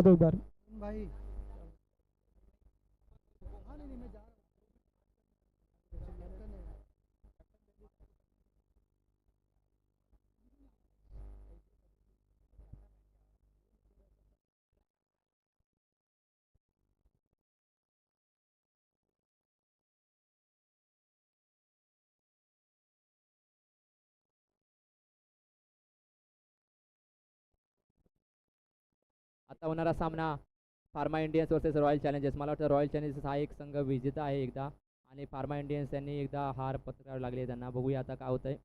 दो एक बार भाई। आता होणारा सामना pharma Indians versus royal challengers. मला वाटतं रॉयल चॅलेंजर्स हा एक संघ विजेता आहे एकदा, आणि फार्मा इंडियन्स यांनी एकदा हार पत्करावी लागली त्यांना. बघूया आता काय होतंय.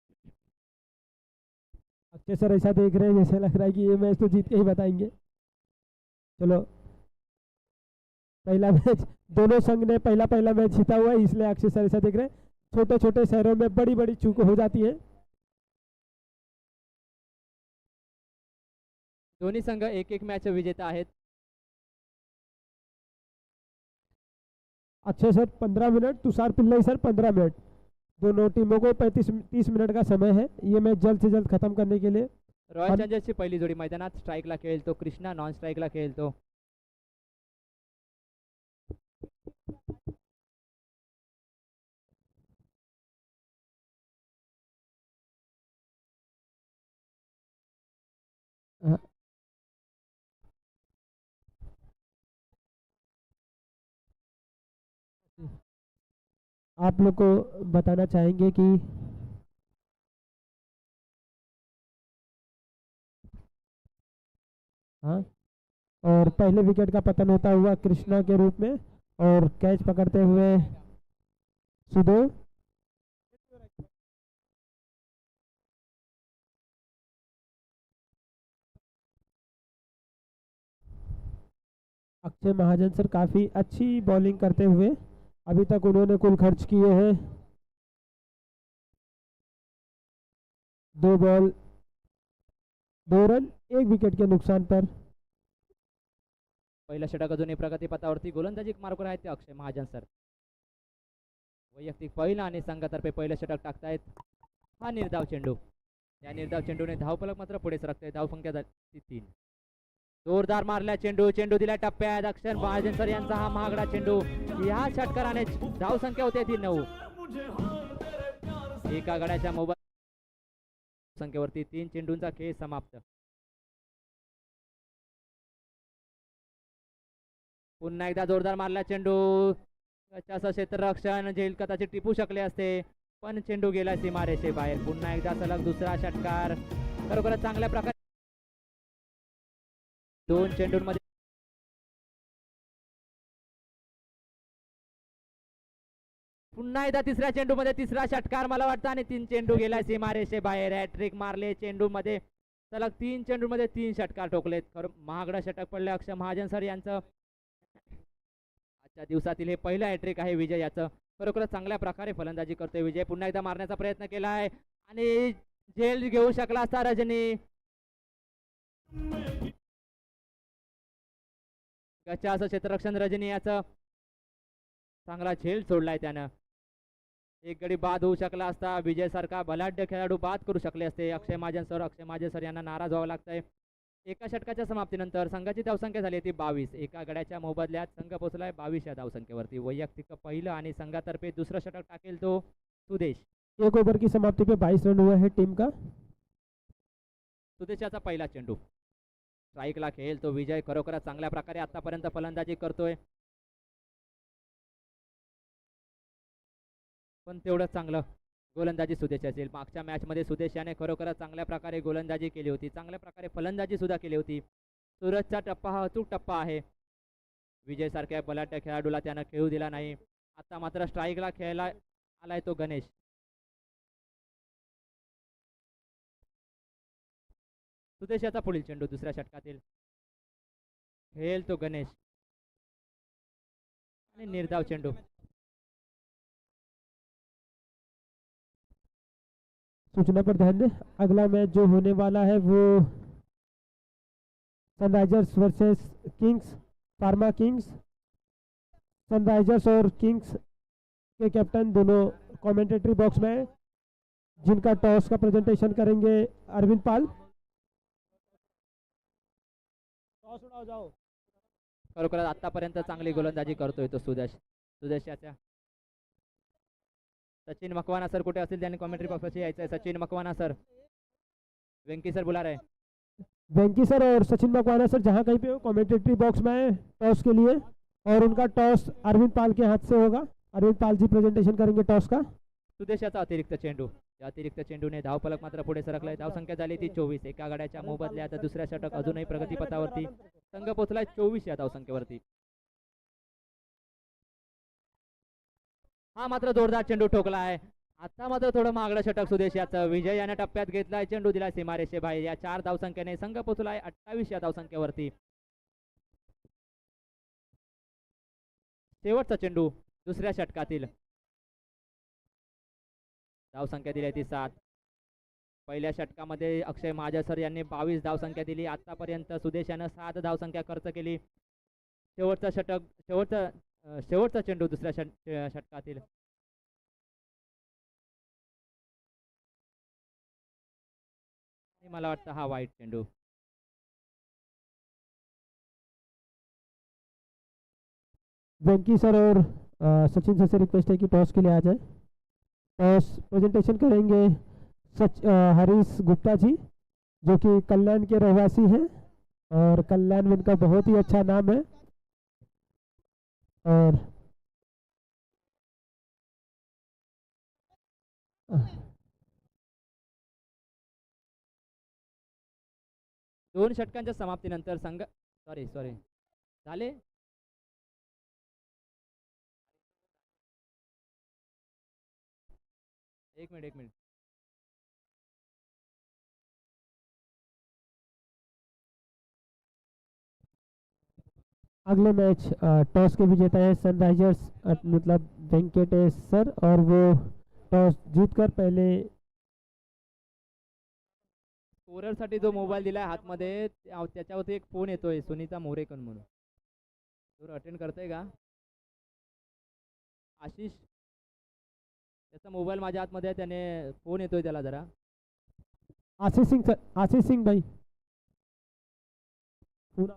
अक्षय सर ऐसा देख रहे हैं जैसे लग रहा है कि ये मैच तो जीत के ही बताएंगे। चलो, पहला मैच दोनों संघ ने पहला पहला मैच जीता हुआ है, इसलिए अक्षय सर ऐसा देख रहे हैं। छोटे छोटे शहरों में बड़ी बड़ी चूक हो जाती है। दोन्ही संघ एक एक मॅच विजेता आहेत. Akshay sir 15 minute, Tushar Pillai sir 15 minute. दोनों टीमों को 35-30 मिनट का समय है ये मैच जल्द से जल्द खत्म करने के लिए। रॉयल चॅलेंजर्सची पहिली जोडी मैदानात. स्ट्राईकला खेळतो कृष्णा, नॉन स्ट्राईकला खेळतो आप लोग को बताना चाहेंगे कि हाँ, और पहले विकेट का पतन होता हुआ कृष्णा के रूप में, और कैच पकड़ते हुए सुदेव। अक्षय महाजन सर काफ़ी अच्छी बॉलिंग करते हुए अभी तक उन्होंने कुल खर्च किए हैं 2 बॉल 2 रन 1 विकेट के नुकसान पर। पहिल्या षटक अजूनही प्रगतीपथावरती. गोलंदाजी मार्कवर आहेत ते अक्षय महाजन सर. वैयक्तिक पहिला आणि संघातर्फे पहिलं षटक टाकतायत. हा निर्धाव चेंडू, या निर्धाव चेंडूने धावफलक मात्र पुढे सरकते. धावसंख्या झाली 3. जोरदार मारला चेंडू, चेंडू दिला टप्प्यात. अक्षय महाजन सर यांचा हा महागडा चेंडू, या षटकाराने धावसंख्या होते 3-9. एका गड्याच्या मोबाईल संख्येवरती 3 चेंडूंचा खेळ समाप्त. पुन्हा एकदा जोरदार मारला चेंडू, क्षेत्ररक्षण झेल कदाचित टिपू शकले असते, पण चेंडू गेला सीमारेषे बाहेर. पुन्हा एकदा सलग दुसरा षटकार. खरोखरच चांगल्या प्रकारे 2 चेंडूंमध्ये पुन्हा एकदा तिसऱ्या चेंडूमध्ये तिसरा षटकार मला वाटतं, आणि 3 चेंडू गेला सीमारेषे बाहेर. हॅट्रिक मारले चेंडूमध्ये. सलग 3 चेंडूमध्ये 3 षटकार ठोकलेत. खरं महागडा षटक पडलं अक्षय महाजन सर यांचं. आजच्या दिवसातील हे पहिलं हॅट्रिक आहे विजय याचं. खरोखरच चांगल्या प्रकारे फलंदाजी करतोय विजय. पुन्हा एकदा मारण्याचा प्रयत्न केलाय आणि झेल घेऊ शकला असता रजनी. गच्चा असं क्षेत्ररक्षण रजनी याचं. चांगला झेल सोडलाय त्यानं. एक गडी बाद होऊ शकला असता. विजय सारखा बलाढ्य खेळाडू बाद करू शकले असते अक्षय महाजन सर यांना नाराज व्हावं लागतंय. एका षटकाच्या समाप्तीनंतर संघाची धावसंख्या झाली ती 22. एका गड्याच्या मोबदल्यात संघ पोहोचलाय 22 या धावसंख्येवरती. वैयक्तिक पहिलं आणि संघातर्फे दुसरं षटक टाकेल तो सुदेश. 1 ओवर की समाप्ति पे 22 रन हुआ है टीम का। सुदेशाचा पहिला चेंडू स्ट्राईकला खेळेल तो विजय. खरोखरच चांगल्या प्रकारे आतापर्यंत फलंदाजी करतोय, पण तेवढंच चांगलं गोलंदाजी सुदेश असेल. मागच्या मॅच मध्ये सुदेश याने खरोखरच चांगल्या प्रकारे गोलंदाजी केली होती, चांगल्या प्रकारे फलंदाजी सुद्धा केली होती. सूरजचा टप्पा हा अचूक टप्पा आहे. विजय सारख्या बलाढ्य खेळाडूला त्यानं खेळू दिला नाही. आता मात्र स्ट्राईकला खेळायला आलाय तो गणेश. सुदेश याचा पुढील चेंडू दुसऱ्या षटकातील खेळेल तो गणेश, आणि निर्धाव चेंडू. सूचना पर ध्यान दें, अगला मैच जो होने वाला है वो Sunrisers versus Kings, pharma Kings. Sunrisers और किंग्स के कैप्टन दोनों कमेंटेटरी बॉक्स में, जिनका टॉस का प्रेजेंटेशन करेंगे अरविंद पाल। टॉस उड़ाओ जाओ। खरोखर आतापर्यंत चांगली गोलंदाजी करतोय तो सुदेश याच्या. सचिन मकवाना सर कुठे असतील त्यांनी कॉमेंट्री बॉक्सशी यायचं आहे. सचिन मकवाना सर, वेंकी सर बुला रहे हैं. वेंकी सर और सचिन मकवाना सर जहाँ कहीं पे हो कमेंटेटरी बॉक्स में आए टॉस के लिए, और उनका टॉस अरविंद पाल के हाथ से होगा. अरविंद पाल जी प्रेजेंटेशन करेंगे टॉस का. सुदेशाचा अतिरिक्त चेंडू, या अतिरिक्त चेंडूने धावफलक मात्र पुढे सरकलाय. धावसंख्या झाली ती 24. एका गड्याच्या मोबदल्यात दुसऱ्या षटक अजूनही प्रगतीपथावरती. संघ पोहोचलाय 24 या धावसंख्येवरती. हा मात्र जोरदार चेंडू ठोकला आहे. आता मात्र थोडं मागडं षटक सुदेश याचं. विजय याने टप्प्यात घेतलाय. चेंडू दिला सीमारेषे बाहेर. या 4 धावसंख्येने संघ पोहोचलाय 28 या धावसंख्येवरती. शेवटचा चेंडू दुसऱ्या षटकातील. धावसंख्या दिली ती 7. पहिल्या षटकामध्ये अक्षय महाजन यांनी 22 धावसंख्या दिली. आतापर्यंत सुदेश यानं 7 धावसंख्या खर्च केली. शेवटचा चेंडू दुसऱ्या षटकातील. मला वाटतं हा वाईट चेंडू. वेंकी सर और सचिन सर से रिक्वेस्ट है कि टॉस के लिए आ जाए. टॉस प्रेजेंटेशन करेंगे हरीश गुप्ता जी, जो कि कल्याण के रहवासी हैं और कल्याण में इनका बहुत ही अच्छा नाम है. और दोन षटकांच्या समाप्तीनंतर संघ सॉरी झाले. एक मिनिट. अगले मैच टॉस के विजेता है सनराइजर्स मतलब वेंकटेश सर, और वो टॉस जीतकर पहले स्कोररसाठी जो मोबाईल दिलाय हातमध्ये त्याच्यावरती एक फोन येतोय सुनीता मोरेकन म्हणून. तो अटेंड करतोय का आशिष? त्याचा मोबाईल माझ्या हातमध्ये आहे, त्याने फोन येतोय त्याला जरा. आशीष सिंह सर, आशीष सिंह भाई फोन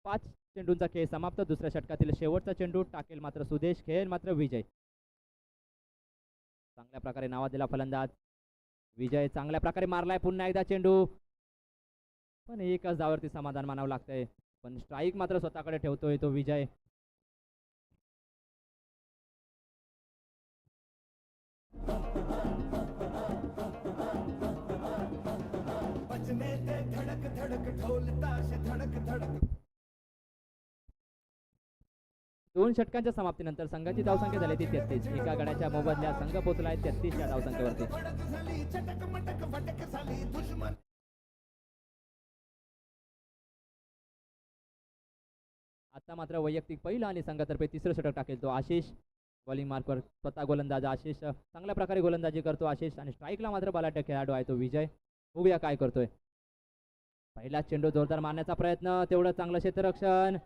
5 चेंडूंचा खेळ समाप्त. दुसऱ्या षटकातील शेवटचा चेंडू टाकेल मात्र सुदेश, खेळ मात्र विजय. चांगल्या प्रकारे नावा दिला फलंदाज विजय. चांगल्या प्रकारे मारलाय पुन्हा एकदा चेंडू, पण एकच धावावरती समाधान मानावं लागतंय. पण स्ट्राईक मात्र स्वतःकडे ठेवतोय तो विजय. दोन षटकांच्या समाप्तीनंतर संघाची धावसंख्या झाली ती 33. एका गड्याच्या मोबदल्यात संघ पोहोचलाय 33 या धावसंख्येवरती. आता मात्र वैयक्तिक पहिला आणि संघातर्फे तिसरं षटक टाकेल तो आशिष. बॉलिंग मार्कवर स्वतः गोलंदाज आशिष. चांगल्या प्रकारे गोलंदाजी करतो आशिष, आणि स्ट्राईकला मात्र बलाढ्य खेळाडू आहे तो विजय. बघूया काय करतोय. पहिला चेंडू जोरदार मारण्याचा प्रयत्न, तेवढं चांगलं क्षेत्ररक्षण.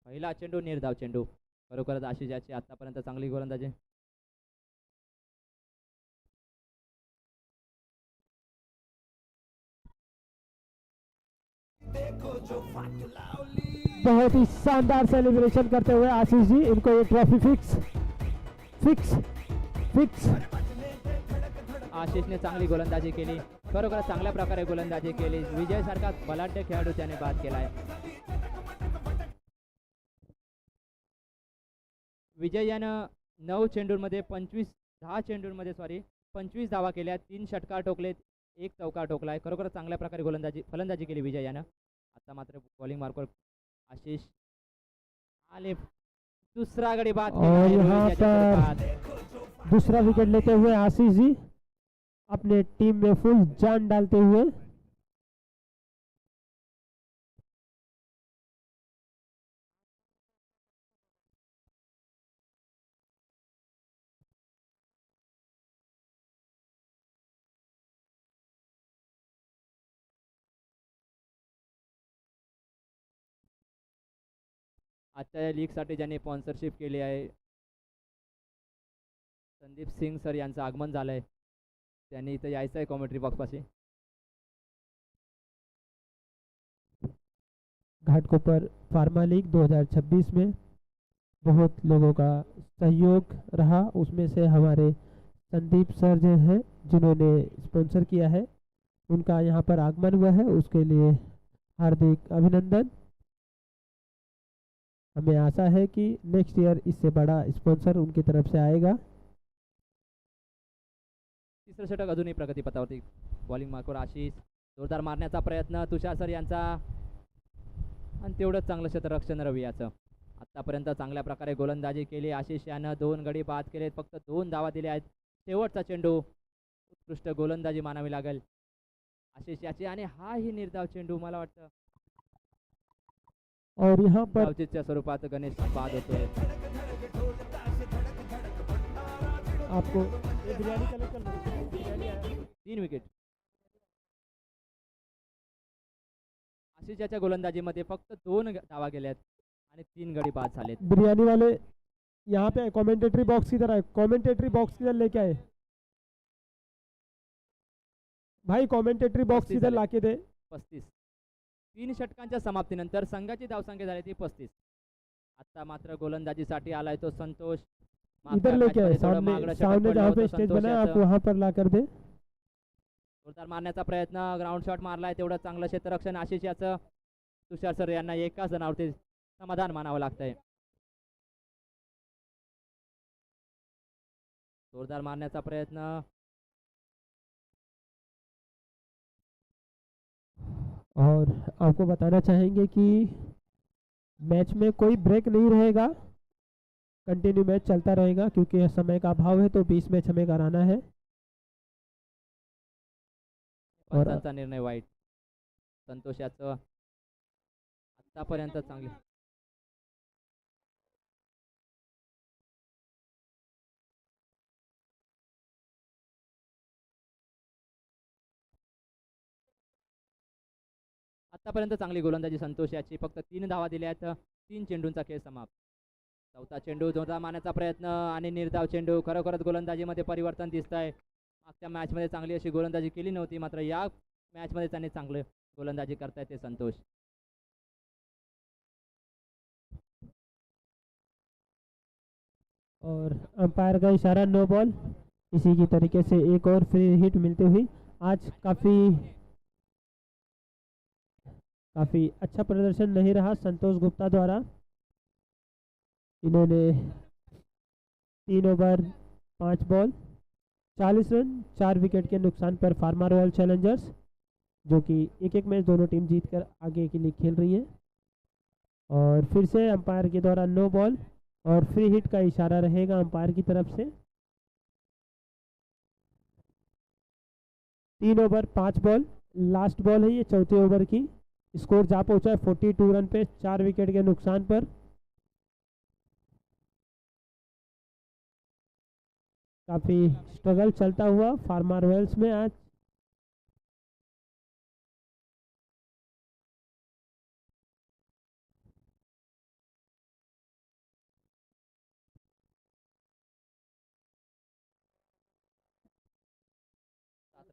पहिला चेंडू निर्धाव चेंडू. खरोखरच आशिष याची आतापर्यंत चांगली गोलंदाजी. बहुत ही शानदार सेलिब्रेशन करते हुए आशीष जी, इनको ये ट्रॉफी फिक्स. आशिषने चांगली गोलंदाजी केली. खरोखर चांगल्या प्रकारे गोलंदाजी केली. विजय सारखा बलाढ्य खेळाडू त्याने बाद केलाय. विजय यानं 10 चेंडूंमध्ये 25 धावा केल्या. 3 षटकार ठोकलेत, 1 चौकार ठोकलाय. खरोखर चांगल्या प्रकारे फलंदाजी केली विजय यानं. आता मात्र बॉलिंग मार्कवर आशिष आले. दूसरा गडी बाद और यहाँ पर दूसरा विकेट लेते हुए आशीष जी अपने टीम में फुल जान डालते हुए आजच्या या लीगसाठी ज्यांनी स्पॉन्सरशिप केली आहे संदीप सिंग सर यांचं आगमन झालंय. त्यांनी इथं यायचं आहे कॉमेंट्री बॉक्सपाशी. घाटकोपर फार्मा लीग 2026 में बहुत लोगों का सहयोग रहा, उसमें से हमारे संदीप सर जो हैं जिन्होंने स्पॉन्सर किया है उनका यहाँ पर आगमन हुआ है, उसके लिए हार्दिक अभिनंदन. हमें आशा है कि नेक्स्ट ईयर इससे बड़ा स्पॉन्सर उनकी तरफ से आएगा. तिसरं षटक अजूनही प्रगतीपथावरती. बॉलिंग मार्कवर आशिष. जोरदार मारण्याचा प्रयत्न तुषार सर यांचा आणि तेवढंच चांगलं क्षेत्ररक्षण रवी याचं. आत्तापर्यंत चांगल्या प्रकारे गोलंदाजी केली. आशिष यानं 2 गडी बाद केलेत. फक्त 2 धावा दिल्या आहेत. शेवटचा चेंडू उत्कृष्ट गोलंदाजी मानावी लागेल आशिष याची. आणि हा ही निर्धाव चेंडू मला वाटतं और यहाँ पर धावचीतच्या स्वरूपात गणेश बाद होतोय. आपको ये बिरयानी कलेक्ट कर लो. बिरयानी आया. 3 विकेट. आशिष याच्या गोलंदाजीमध्ये फक्त 2 धावा गेल्यात आणि 3 गडी बाद झालेत. बिरयानी वाले यहाँ पे कमेंटेटरी बॉक्स किधर है? कमेंटेटरी बॉक्स किधर लेके आए भाई? कमेंटेटरी बॉक्स किधर लाके दे. 35. 3 षटकांच्या समाप्तीनंतर संघाची धावसंख्या झाली ती 35. आता मात्र गोलंदाजीसाठी आलाय तो संतोष. इधर लेके आए, सामने सामने जहाँ पे स्टेज बना है आप वहाँ पर ला कर दे. जोरदार मारण्याचा प्रयत्न. ग्राउंड शॉट मारलाय. तेवढं चांगलं क्षेत्ररक्षण आशिष याचं. तुषार सर यांना एकाच जणावरती समाधान मानावं लागतंय. जोरदार मारण्याचा प्रयत्न. और आपको बताना चाहेंगे कि मैच में कोई ब्रेक नहीं रहेगा, कंटिन्यू मैच चलता रहेगा क्योंकि समय का अभाव है, तो 20 मैच हमें कराना है. और पंचांचा निर्णय वाईट. संतोष याचं आतापर्यंत चांगली. आतापर्यंत चांगली गोलंदाजी संतोष याची. फक्त 3 धावा दिल्या आहेत. 3 चेंडूंचा खेळ समाप्त. चौथा चेंडू जोरदार मारण्याचा प्रयत्न आणि निर्धाव चेंडू. खरोखरच गोलंदाजीमध्ये परिवर्तन दिसतंय. मागच्या मॅचमध्ये चांगली अशी गोलंदाजी केली नव्हती, मात्र या मॅचमध्ये त्यांनी चांगलं गोलंदाजी करतायत ते संतोष. और अंपायर का इशारा नो बॉल. इसी की तरीके से एक और फ्री हिट मिलते हुए आज काफ़ी अच्छा प्रदर्शन नहीं रहा संतोष गुप्ता द्वारा. इन्होंने 3 ओवर 5 बॉल 40 रन 4 विकेट के नुकसान पर फार्मा रॉयल चैलेंजर्स, जो कि एक मैच दोनों टीम जीतकर आगे के लिए खेल रही है. और फिर से अंपायर के द्वारा नो बॉल और फ्री हिट का इशारा रहेगा अंपायर की तरफ से. 3 ओवर 5 बॉल लास्ट बॉल है ये, चौथे ओवर की. स्कोर जा पहुंचा है 42 रन पे 4 विकेट के नुकसान पर. काफ़ी स्ट्रगल चलता हुआ फार्मा रॉयल्स में आज.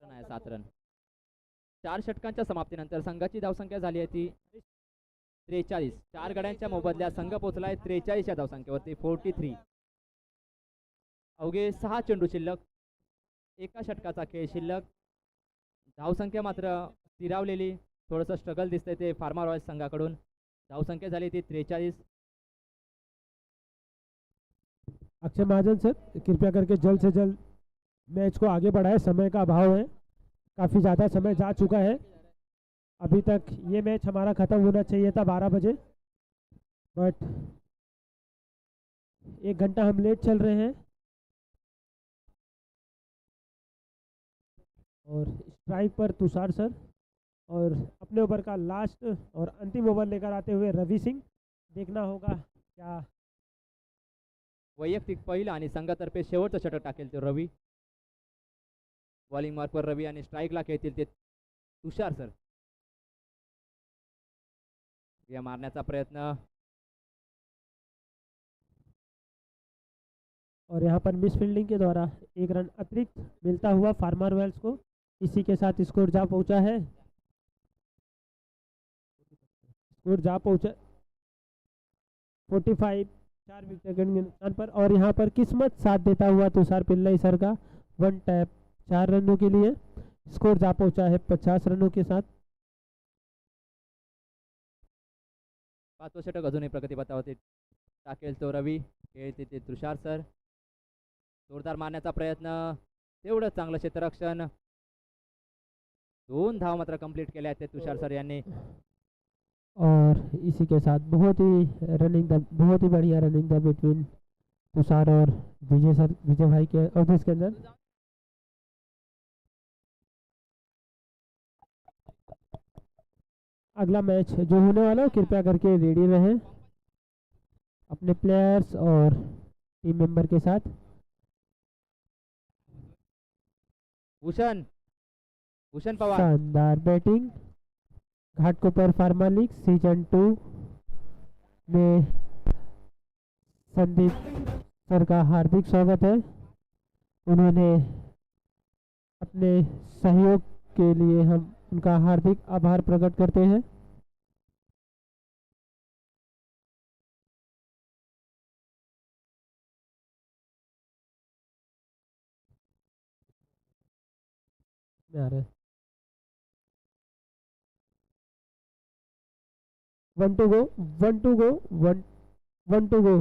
आहे 7 रन. 4 षटकांच्या समाप्तीनंतर संघाची धावसंख्या झाली आहे ती 43. 4 गड्यांच्या मोबदल्यात संघ पोहोचलाय 43 या धावसंख्येवरती. 43. अवघे 6 चेंडू शिल्लक. एका षटकाचा खेळ शिल्लक. धावसंख्या मात्र स्थिरावलेली. थोडंसं स्ट्रगल दिसतंय ते फार्मा रॉयल्स संघाकडून. धावसंख्या झाली ती 43. अक्षय महाजन सर, कृपया करके जल्द से जल्द मैच को आगे बढ़ाए, समय का अभाव है. काफ़ी ज़्यादा समय जा चुका है. अभी तक ये मैच हमारा ख़त्म होना चाहिए था 12 बजे, बट 1 घंटा हम लेट चल रहे हैं. और स्ट्राइक पर तुषार सर और अपने ओवर का लास्ट और अंतिम ओवर लेकर आते हुए रवि सिंह. देखना होगा क्या वैयक्तिक पहिला आणि संघातर्फे शेवटचं षटक टाकेल ते रवी. बॉलिंग मार्कवर रवी आणि स्ट्राईकला खेळतील ते तुषार सर. या मारण्याचा प्रयत्न. और यहाँ पर मिस फील्डिंग के द्वारा एक रन अतिरिक्त मिलता हुआ फार्मा रॉयल्स को। इसी के साथ स्कोर जा पहुंचा है, स्कोर जा पहुंचा 45, 4 विकेट के नुकसान पर। और यहाँ पर किस्मत साथ देता हुआ तुषार पिल्लई सर का वन टैप 4 रनों के लिए स्कोर जा पहुंचा है 50 रनों के साथ। 5 षटक अजूनही प्रगतीपथावरती टाकेल तो रवी, खेळते ते तुषार सर, जोरदार मारण्याचा प्रयत्न, तेवढं चांगलं क्षेत्ररक्षण, 2 धावा मात्र कंप्लीट केल्या आहेत ते तुषार सर यांनी। और इसी के साथ बहुत ही बढ़िया रनिंग था बिटवीन तुषार और विजय भाई के ऑफिस के अंदर। अगला मैच जो होने वाला है कृपया करके रेडी रहें अपने प्लेयर्स और टीम मेंबर के साथ। भूषण पवार, शानदार batting. Ghatkopar pharma league season 2 में संदीप सर का हार्दिक स्वागत है। उन्होंने अपने सहयोग के लिए हम उनका हार्दिक आभार प्रकट करते हैं। आ रहे 1 to go, 1 to go, 1 to go।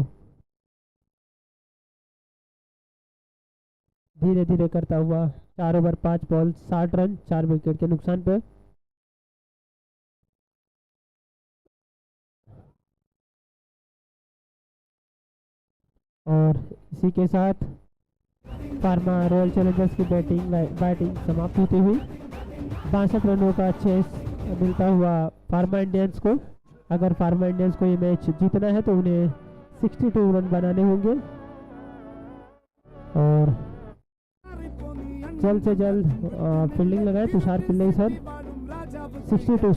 धीरे धीरे करता हुआ 4 ओवर 5 बॉल 60 रन 4 विकेट के नुकसान पर। और इसी के साथ फार्मा रॉयल चैलेंजर्स की बैटिंग समाप्त होती हुई 62 रनों का चेस मिलता हुआ फार्मा इंडियंस को। अगर फार्मा इंडियंस को ये मैच जीतना है तो उन्हें 62 रन बनाने होंगे और जल्द से जल्द फील्डिंग लगाए तुषार पिल्लई सर। 62।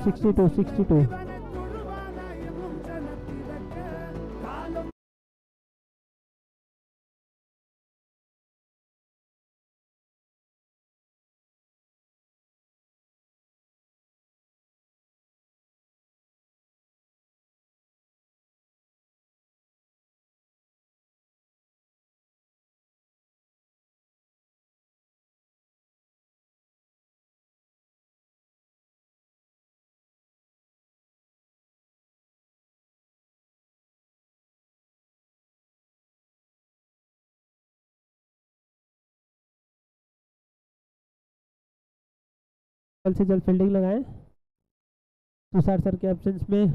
जल्द से जल्द फील्डिंग लगाएं तुषार सर के एब्सेंस में।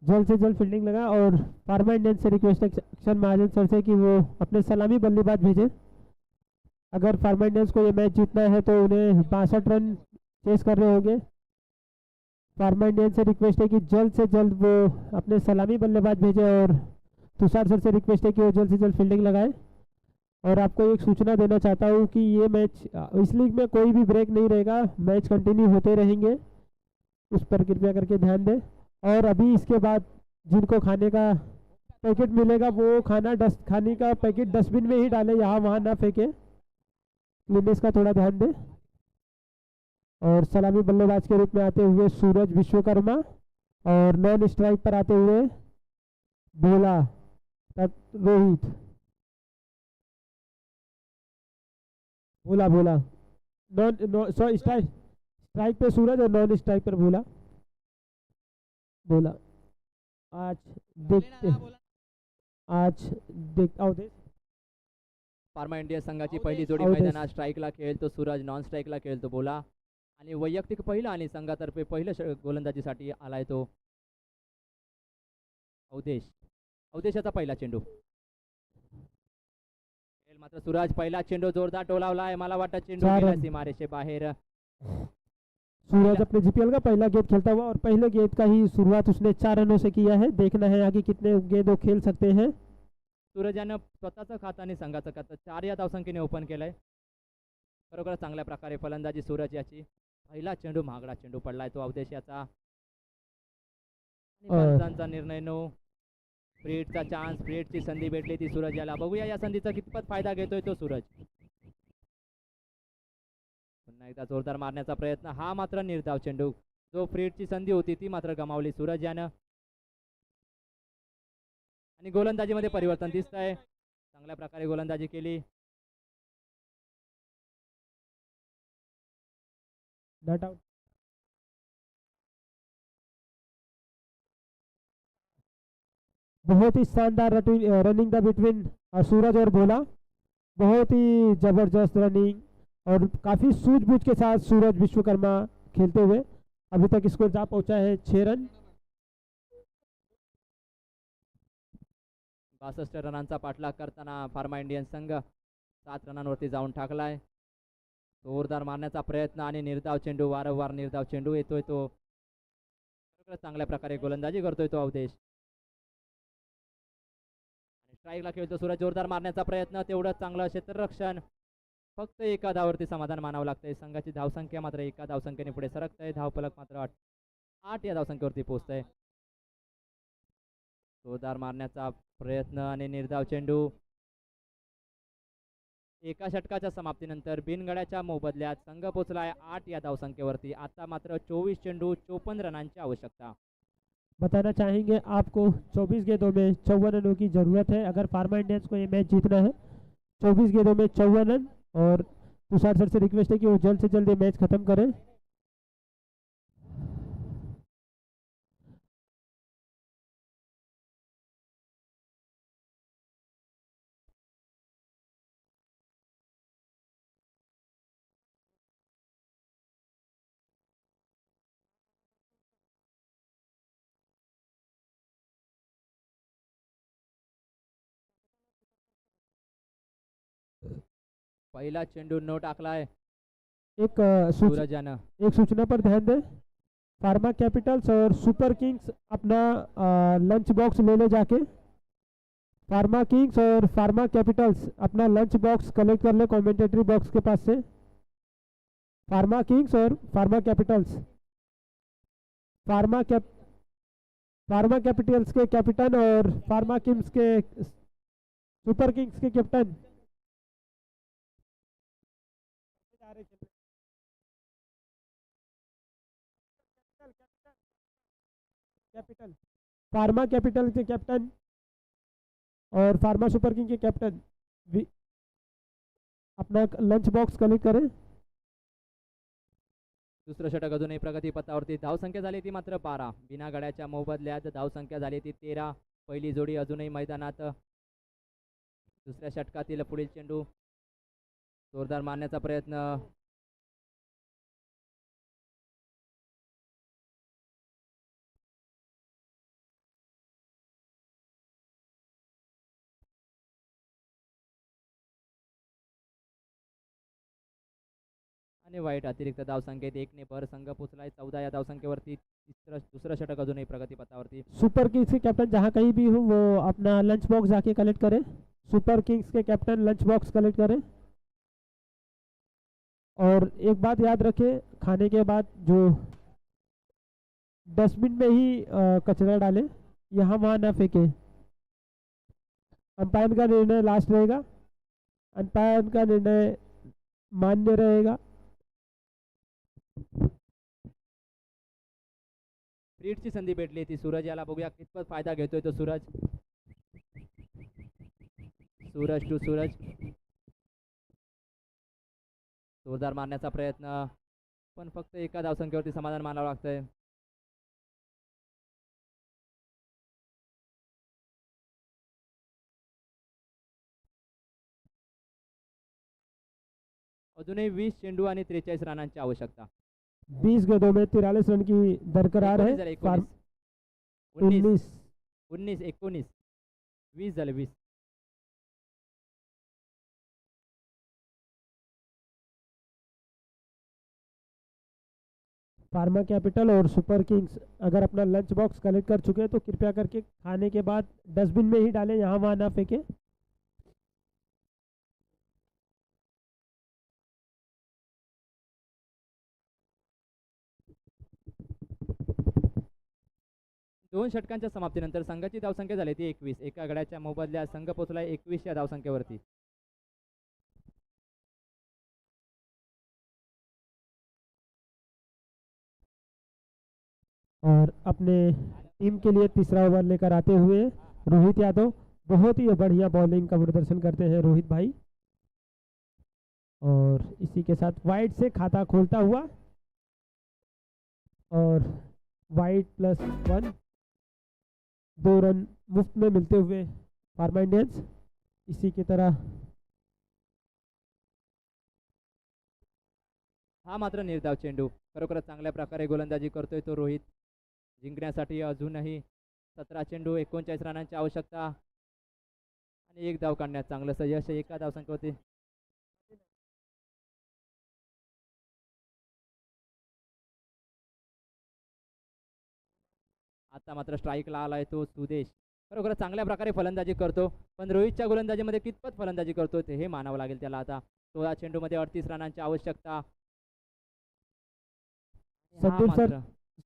जल्द से जल्द फील्डिंग लगाएं और फार्मा इंडियन से रिक्वेस्ट है अक्षर महाजन सर से कि वो अपने सलामी बल्लेबाज भेजें। अगर फार्मा इंडियंस को ये मैच जीतना है तो उन्हें 62 रन चेस करने होंगे। फार्मा इंडियन से रिक्वेस्ट है कि जल्द से जल्द वो अपने सलामी बल्लेबाज भेजें और तुषार सर से रिक्वेस्ट है कि वो जल्द से जल्द फील्डिंग लगाएं। और आपको एक सूचना देना चाहता हूँ कि ये मैच इस लीग में कोई भी ब्रेक नहीं रहेगा, मैच कंटिन्यू होते रहेंगे, उस पर कृपया करके ध्यान दें। और अभी इसके बाद जिनको खाने का पैकेट मिलेगा वो खाने का पैकेट डस्टबिन में ही डालें, यहाँ वहाँ ना फेंके, क्लीननेस का थोड़ा ध्यान दें। और सलामी बल्लेबाज के रूप में आते हुए सूरज विश्वकर्मा और नॉन स्ट्राइक पर आते हुए भोला रोहित भोला स्ट्राइक पे सूरज और नॉन स्ट्राइक पर भोला। आज देखते अवधेश फार्मा इंडिया संघाची पहिली जोडी मैदानात स्ट्राईकला खेळतो सूरज, नॉन स्ट्राईकला खेळतो भोला आणि वैयक्तिक पहिला आणि संघातर्फे पहिल्या गोलंदाजीसाठी आलाय तो अवधेशाचा पहिला चेंडू। मात्र सूरज पहिला चेंडू जोरदार टोलावलाय, मला वाटतं चेंडू गेला सीमारेषे बाहेर। सूरज अपने जीपीएल का पहला गेंद खेलता हुआ और पहले गेंद का ही शुरुआत उसने 4 रनों से किया है। देखना है आगे कितने गेंद वो खेल सकते हैं। सूरज यानं स्वतःचं खातं आणि संघाचं खातं 4 या धावसंख्येने ओपन केलंय। खरोखर चांगल्या प्रकारे फलंदाजी सूरज याची। पहिला चेंडू महागडा चेंडू पडलाय तो अवधेश याचा। पंचांचा निर्णय नो स्प्रिटचा चान्स, स्प्रिटची संधी भेटली ती सूरज याला. बघूया या संधीचा कितपत फायदा घेतोय तो सूरज. पुन्हा एकदा जोरदार मारण्याचा प्रयत्न, हा मात्र निर्धाव चेंडू. जो फ्रीटची संधी होती ती मात्र गमावली सूरज यानं. आणि गोलंदाजीमध्ये परिवर्तन दिसतंय. चांगल्या प्रकारे गोलंदाजी केली. Not out. बहुत ही शानदार रनिंग द बिटवीन सूरज और भोला. बहुत ही जबरदस्त रनिंग और काफी सूझबूझ के साथ सूरज विश्वकर्मा खेलते हुए अभी तक स्कोर जा पहुंचा है 6 रन. 62 रनांचा पाठलाग करताना फार्मा इंडियन संघ 7 रनांवरती जाऊन टाकलाय. जोरदार मारण्याचा प्रयत्न आणि निर्धाव चेंडू, वारंवार निर्धाव चेंडू येतोय तो. चांगल्या प्रकारे गोलंदाजी करतोय तो अवधेश. स्ट्राईकला खेळतो सूरज. जोरदार मारण्याचा प्रयत्न, तेवढंच चांगलं क्षेत्ररक्षण. फक्त एका धावावरती समाधान मानावं लागतंय. संघाची धावसंख्या मात्र एका धावसंख्येने पुढे सरकतंय. धावफलक मात्र 8 या धावसंख्येवरती पोहोचतंय. जोरदार मारण्याचा प्रयत्न आणि निर्धाव चेंडू. एका षटकाच्या समाप्तीनंतर बिनगड्याच्या मोबदल्यात संघ पोहोचलाय 8 या धावसंख्येवरती. आता मात्र 24 चेंडू 54 रनांची आवश्यकता. बताना चाहेंगे आपको 24 गेंदों में 54 रनों की ज़रूरत है अगर फार्मा इंडियंस को ये मैच जीतना है. 24 गेंदों में 54 रन. और तुषार सर से रिक्वेस्ट है कि वो जल्द से जल्द ये मैच खत्म करें. पहिला चेंडू न टाकलाय एक सूरज यानं. एक सूचना पर ध्यान दें. फार्मा कैपिटल्स और सुपर किंग्स अपना लंच बॉक्स ले ले जाके. फार्मा किंग्स और फार्मा कैपिटल्स अपना लंच बॉक्स कलेक्ट कर ले कमेंटेटरी बॉक्स के पास से. फार्मा किंग्स और फार्मा कैपिटल्स. फार्मा कैपिटल्स के कैप्टन और फार्मा किंग्स के सुपर किंग्स के कैप्टन. कैपिटल फार्मा कैपिटल के कैप्टन और फार्मा सुपर किंग के कैप्टन अपना लंच बॉक्स कलेक्ट करें. दुसरं षटक अजूनही प्रगती पथावरती. धावसंख्या झाली ती मात्र 12. बिना गड्याच्या मोबदल्यात धावसंख्या झाली ती 13. पहिली जोडी अजूनही मैदानात. दुसऱ्या षटकातील पुढील चेंडू. जोरदार मारण्याचा प्रयत्न. आणि वाईट अतिरिक्त धावसंख्येत 1 ने भर संघ पोचलाय 14 या धावसंख्येवरती. दुसरं षटक अजूनही प्रगती पथावरती. सुपर किंग्स के कैप्टन जहाँ कहीं भी हो वो अपना लंच बॉक्स जाके कलेक्ट करें. सुपर किंग्स के कैप्टन लंच बॉक्स कलेक्ट करें. और एक बात याद रखें, खाने के बाद जो डस्टबिन में ही कचरा डालें, यहाँ वहाँ ना फेंकें. अंपायर का निर्णय लास्ट रहेगा. अंपायर का निर्णय मान्य रहेगा. फ्रीटची संधी भेटली ती सूरज याला. बघूया कितपत फायदा घेतोय तो सूरज. सूरज टू सूरज. जोरदार मारण्याचा प्रयत्न, पण फक्त एका धावसंख्येवरती समाधान मानावं लागतंय. अजूनही 20 चेंडू आणि 43 रनांची आवश्यकता. 20 गेंदों में 43 रन की दरकरार है. 19 19 19 20 झाले 20. फार्मा कैपिटल और सुपर किंग्स अगर अपना लंच बॉक्स कलेक्ट कर चुके हैं तो कृपया करके खाने के बाद डस्टबिन में ही डालें, यहाँ वहाँ ना फेंकें. 2 षटकांच्या समाप्तीनंतर संघाची धावसंख्या झाली ती 21. एका गड्याच्या मोबदल्यात संघ पोहोचला 21 या धावसंख्येवरती. और अपने टीम के लिए तीसरा ओवर लेकर आते हुए रोहित यादव, बहुत ही बढ़िया बॉलिंग का प्रदर्शन करते हैं रोहित भाई। और इसी के साथ वाइड से खाता खोलता हुआ और वाइड +1, 2 रन मुफ्त में मिलते हुए फार्मा इंडियंस। इसी की तरह हा मात्र निर्धाव चेंडू, खरोखरच चांगल्या प्रकारे गोलंदाजी करतोय तो रोहित। जिंकण्यासाठी अजूनही 17 चेंडू 39 रनांची आवश्यकता आणि 1 धाव काढण्यात चांगलं यश एका धावसंख्येवरती। आता मात्र स्ट्राईकला आलाय तो सुदेश, खरोखर चांगल्या प्रकारे फलंदाजी करतो, पण रोहितच्या गोलंदाजीमध्ये कितपत फलंदाजी करतो ते हे मानावं लागेल त्याला। आता 16 चेंडूमध्ये 38 रनांची आवश्यकता।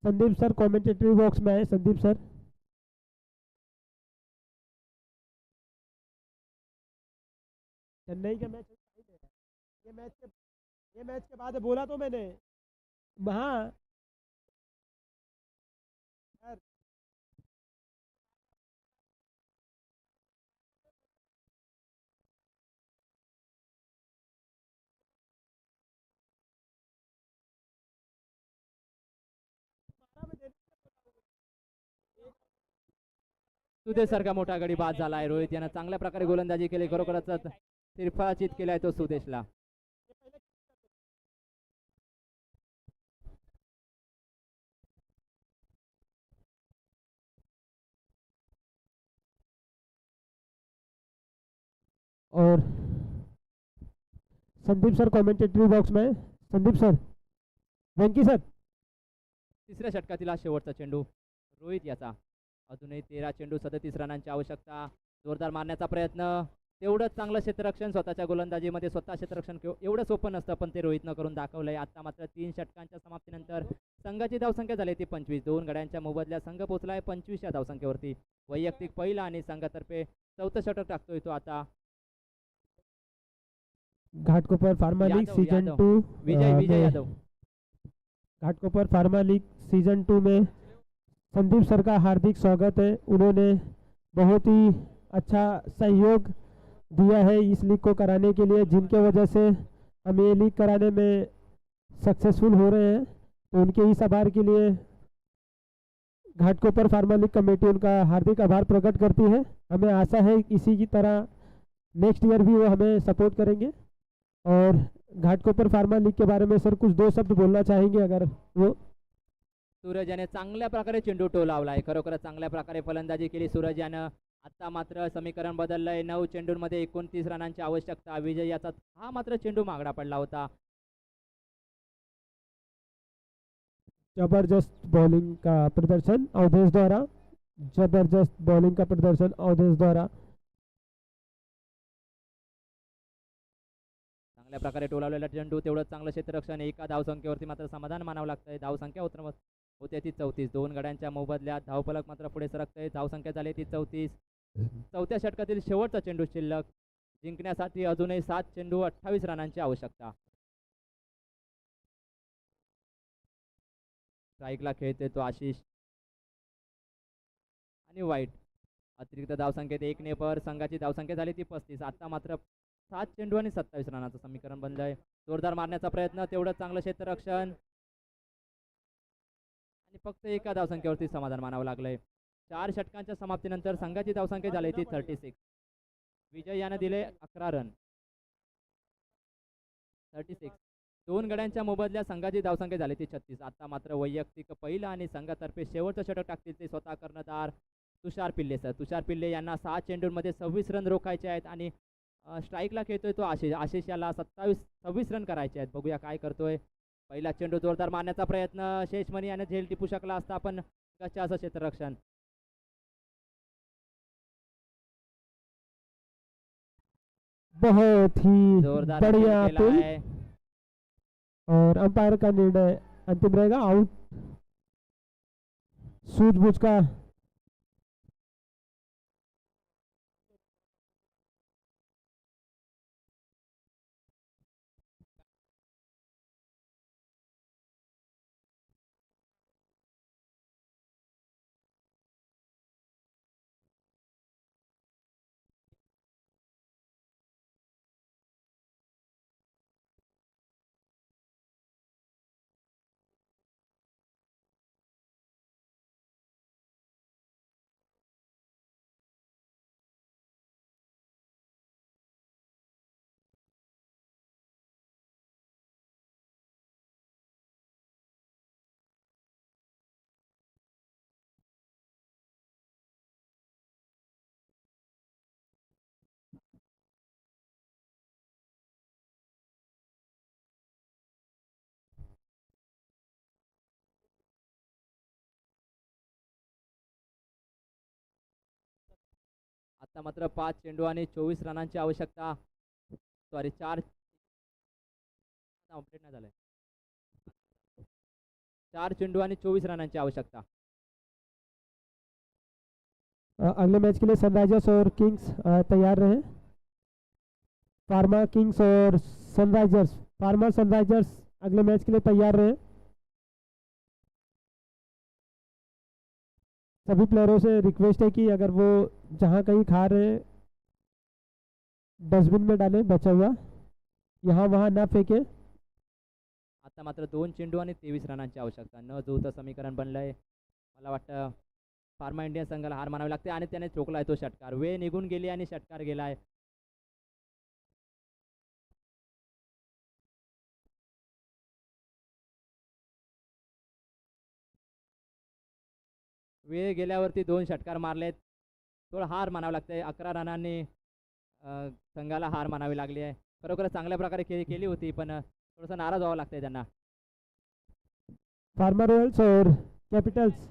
संदीप सर कमेंटेटरी बॉक्स में है। संदीप सर, चेन्नई का मैच ये मैच के बाद बोला तो मैंने। हाँ सुदेश सारखा मोठा गडी बाद झाला आहे। रोहित यानं चांगल्या प्रकारे गोलंदाजी केली, खरोखरच तिरफाचित केलाय तो सुदेशला। और संदीप सर कमेंटेटरी बॉक्स में। संदीप सर, वेंकी सर, तिसऱ्या षटकातील हा शेवटचा चेंडू रोहित याचा। अजूनही 13 चेंडू 37 रनांची आवश्यकता। जोरदार मारण्याचा प्रयत्न, तेवढंच चांगलं क्षेत्ररक्षण स्वतःच्या गोलंदाजीमध्ये। स्वतः क्षेत्ररक्षण एवढं सोपं नसतं, पण ते रोहितनं करून दाखवलंय। आता मात्र 3 षटकांच्या समाप्तीनंतर संघाची धावसंख्या झाली ती 25। 2 गड्यांच्या मोबदल्यात संघ पोहोचलाय 25 या धावसंख्येवरती। वैयक्तिक पहिला आणि संघातर्फे 4थं षटक टाकतोय तो आता Ghatkopar pharma league Yadav, season Yadav. 2 Vijay Yadav. Ghatkopar pharma league season 2 में संदीप सर का हार्दिक स्वागत है। उन्होंने बहुत ही अच्छा सहयोग दिया है इस लीग को कराने के लिए, जिनके वजह से हम ये लीग कराने में सक्सेसफुल हो रहे हैं। तो उनके इस आभार के लिए घाटकोपर फार्मा लीग कमेटी उनका हार्दिक आभार प्रकट करती है। हमें आशा है इसी की तरह नेक्स्ट ईयर भी वो हमें सपोर्ट करेंगे। और घाटकोपर फार्मा लीग के बारे में सर कुछ 2 शब्द बोलना चाहेंगे अगर वो। सूरज याने चांगल्या प्रकारे चेंडू टोलावलाय, खरोखरच चांगल्या प्रकारे फलंदाजी केली सूरज यानं। आता मात्र समीकरण बदललंय, 9 चेंडूंमध्ये 29 रनांची आवश्यकता। विजय याचा हा मात्र चेंडू मागडा पडला होता। जबरदस्त बॉलिंग का प्रदर्शन अवधेश द्वारा, जबरदस्त बॉलिंग का प्रदर्शन अवधेश द्वारा। चांगल्या प्रकारे टोलावलेला चेंडू, तेवढंच चांगलं क्षेत्ररक्षण। एका धावसंख्येवरती मात्र समाधान मानावं लागतंय। धावसंख्या होते ती 34। 2 गड्यांच्या मोबदल्यात धावफलक मात्र पुढे सरकतंय। धावसंख्या झाली ती 34। 4थ्या षटकातील शेवटचा चेंडू शिल्लक। जिंकण्यासाठी अजूनही 7 चेंडू 28 रनांची आवश्यकता। स्ट्राईकला खेळतोय तो आशिष आणि वाईट। अतिरिक्त धावसंख्येत 1 ने पर संघाची धावसंख्या झाली ती 35। आता मात्र 7 चेंडू आणि 27 रनाचं समीकरण बनलंय। जोरदार मारण्याचा प्रयत्न, तेवढं चांगलं क्षेत्ररक्षण आणि फक्त एका धावसंख्येवरती समाधान मानावं लागलंय। 4 षटकांच्या समाप्तीनंतर संघाची धावसंख्या झाली ती 36। विजय यानं दिले 11 रन। 36। 2 गड्यांच्या मोबदल्यात संघाची धावसंख्या झाली ती 36। आता मात्र वैयक्तिक पहिला आणि संघातर्फे शेवटचं षटक टाकतील ते स्वतः कर्णधार तुषार पिल्ले सर। तुषार पिल्ले यांना 6 चेंडूंमध्ये 26 रन रोखायचे आहेत आणि स्ट्राईकला खेळतोय तो आशिष। आशिष याला 26 रन करायचे आहेत। बघूया काय करतोय। पहिला चेंडू जोरदार मारण्याचा प्रयत्न, शेषमणी याने झेल टिपू शकला असता, पण कशा असं क्षेत्ररक्षण। बहुत ही जोरदार बढ़िया अपील केला आहे। और अंपायर का निर्णय अंतिम रहेगा, आउट। सूझबूझ का आता मात्र 5 चेंडू आणि 24 रनांची आवश्यकता. सॉरी 4 अपडेट नाही झालंय. 4 चेंडू आणि 24 रनांची आवश्यकता. अगले मैच के लिए सनराइजर्स और किंग्स तैयार रहें. फार्मा किंग्स और सनराइजर्स, फार्मा सनराइजर्स अगले मैच के लिए तैयार रहें. सभी प्लेयरों से रिक्वेस्ट है कि अगर वो जहाँ कहीं खा रहे हैं डस्टबिन में डालें बचा हुआ, यहाँ वहाँ ना फेंके. आता मात्र 2 चेंडू आणि 23 रनांची आवश्यकता. न जुळतं समीकरण बनलंय. मला वाटतं फार्मा इंडियन संघाला हार मानावी लागते आणि त्याने चोकलाय तो षटकार. वेळ निघून गेली आणि षटकार गेलाय. वेळ गेल्यावरती 2 षटकार मारलेत. थोडं हार मानावं लागतंय. 11 रनांनी संघाला हार मानावी लागली आहे. खरोखर चांगल्या प्रकारे केली होती पण थोडंसं नाराज व्हावं लागतंय त्यांना. फार्मा रॉयल्स और कैपिटल्स.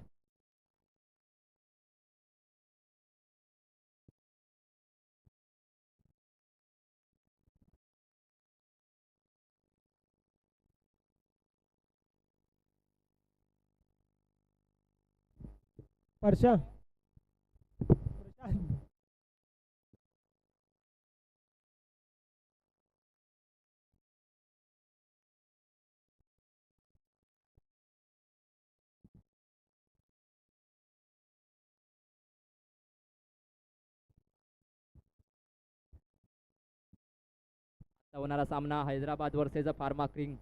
परशा, प्रशांत. आता होणारा सामना Hyderabad versus pharma king,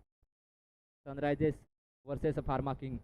Sunrisers versus pharma king.